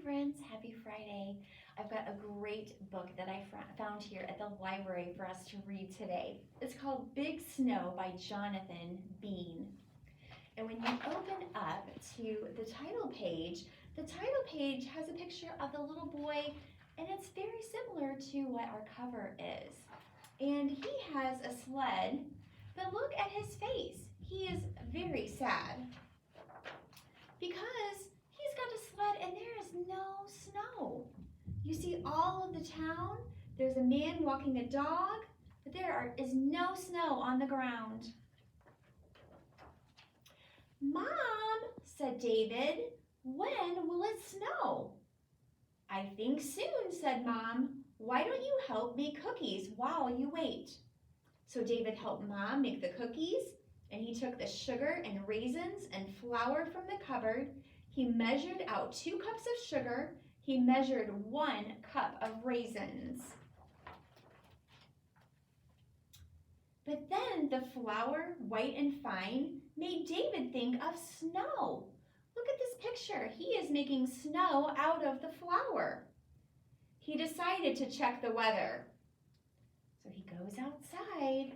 friends, happy Friday. I've got a great book that I found here at the library for us to read today. It's called Big Snow by Jonathan Bean. And when you open up to the title page has a picture of the little boy, and it's very similar to what our cover is. And he has a sled, but look at his face. He is very sad because he's got a sled and there is no snow. You see all of the town. There's a man walking a dog, but there is no snow on the ground. "Mom," said David, "when will it snow?" "I think soon," said Mom. "Why don't you help make cookies while you wait?" So David helped Mom make the cookies, and he took the sugar and raisins and flour from the cupboard. He measured out 2 cups of sugar. He measured 1 cup of raisins. But then the flour, white and fine, made David think of snow. Look at this picture. He is making snow out of the flour. He decided to check the weather. So he goes outside.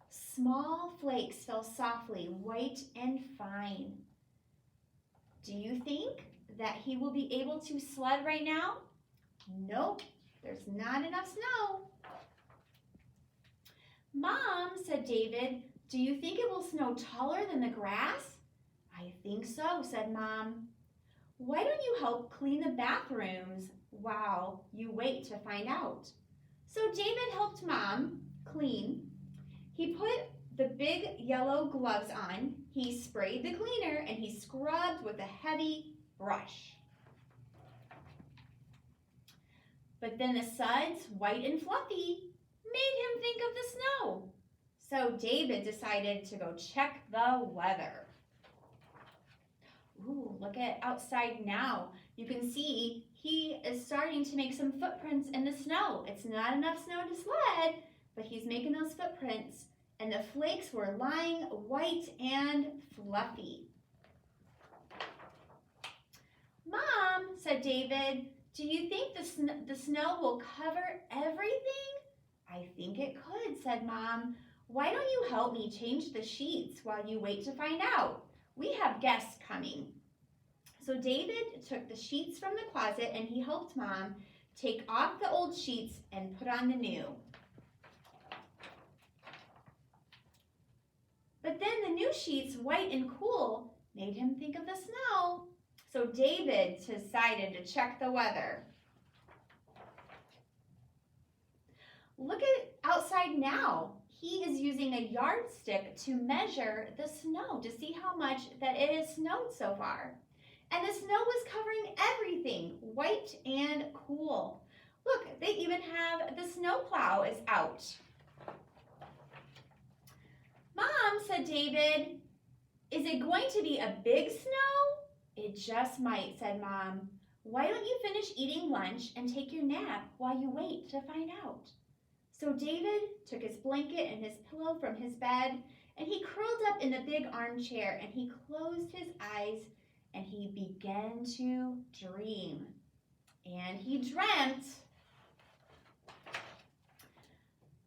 Small flakes fell softly, white and fine. Do you think that he will be able to sled right now? Nope, there's not enough snow. "Mom," said David, "do you think it will snow taller than the grass?" "I think so," said Mom. "Why don't you help clean the bathrooms while you wait to find out?" So David helped Mom clean. He put the big yellow gloves on, he sprayed the cleaner, and he scrubbed with a heavy brush. But then the suds, white and fluffy, made him think of the snow. So David decided to go check the weather. Ooh, look at outside now. You can see he is starting to make some footprints in the snow. It's not enough snow to sled, but he's making those footprints, and the flakes were lying white and fluffy. "Mom," said David, "do you think the snow will cover everything?" "I think it could," said Mom. "Why don't you help me change the sheets while you wait to find out? We have guests coming." So David took the sheets from the closet and he helped Mom take off the old sheets and put on the new. But then the new sheets, white and cool, made him think of the snow. So David decided to check the weather. Look at outside now. He is using a yardstick to measure the snow to see how much that it has snowed so far. And the snow was covering everything, white and cool. Look, they even have the snowplow is out. "Mom," said David, "is it going to be a big snow?" "It just might," said Mom. "Why don't you finish eating lunch and take your nap while you wait to find out?" So David took his blanket and his pillow from his bed, and he curled up in the big armchair, and he closed his eyes, and he began to dream. And he dreamt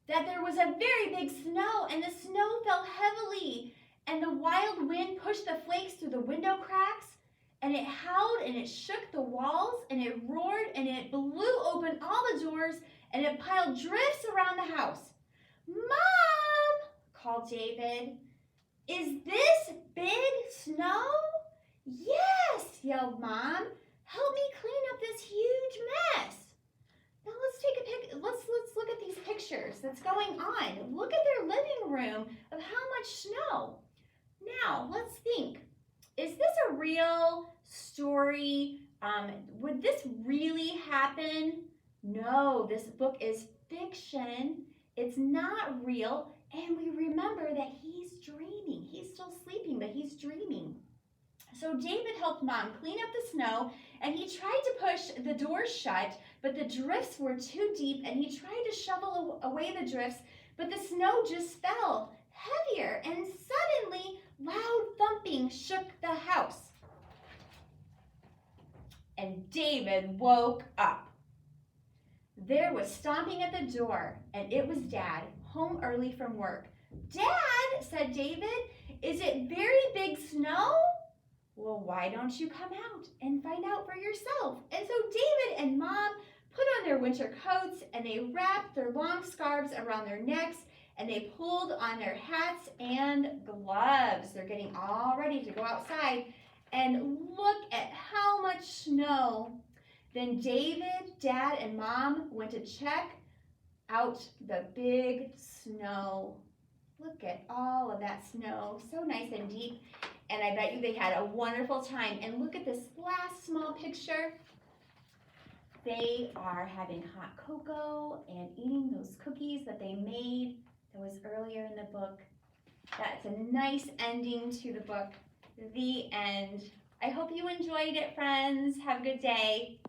that there was a very big snow, and the snow fell heavily, and the wild wind pushed the flakes through the window cracks, and it howled, and it shook the walls, and it roared, and it blew open all the doors, and it piled drifts around the house. "Mom," called David, "is this big snow?" "Yes," yelled Mom. "Help me clean up this huge mess." Now let's take a let's look at these pictures that's going on. Look at their living room of how much snow. Now let's think. Is this a real story? Would this really happen? No, this book is fiction. It's not real. And we remember that he's dreaming. He's still sleeping, but he's dreaming. So David helped Mom clean up the snow, and he tried to push the doors shut, but the drifts were too deep, and he tried to shovel away the drifts, but the snow just fell heavier, and suddenly loud thumping shook the house. David woke up. There was stomping at the door, and it was Dad, home early from work. "Dad," said David, "is it very big snow?" "Well, why don't you come out and find out for yourself?" And so David and Mom put on their winter coats, and they wrapped their long scarves around their necks, and they pulled on their hats and gloves. They're getting all ready to go outside. And look at how much snow. Then David, Dad, and Mom went to check out the big snow. Look at all of that snow, so nice and deep. And I bet you they had a wonderful time. And look at this last small picture. They are having hot cocoa and eating those cookies that they made. That was earlier in the book. That's a nice ending to the book. The end. I hope you enjoyed it, friends. Have a good day.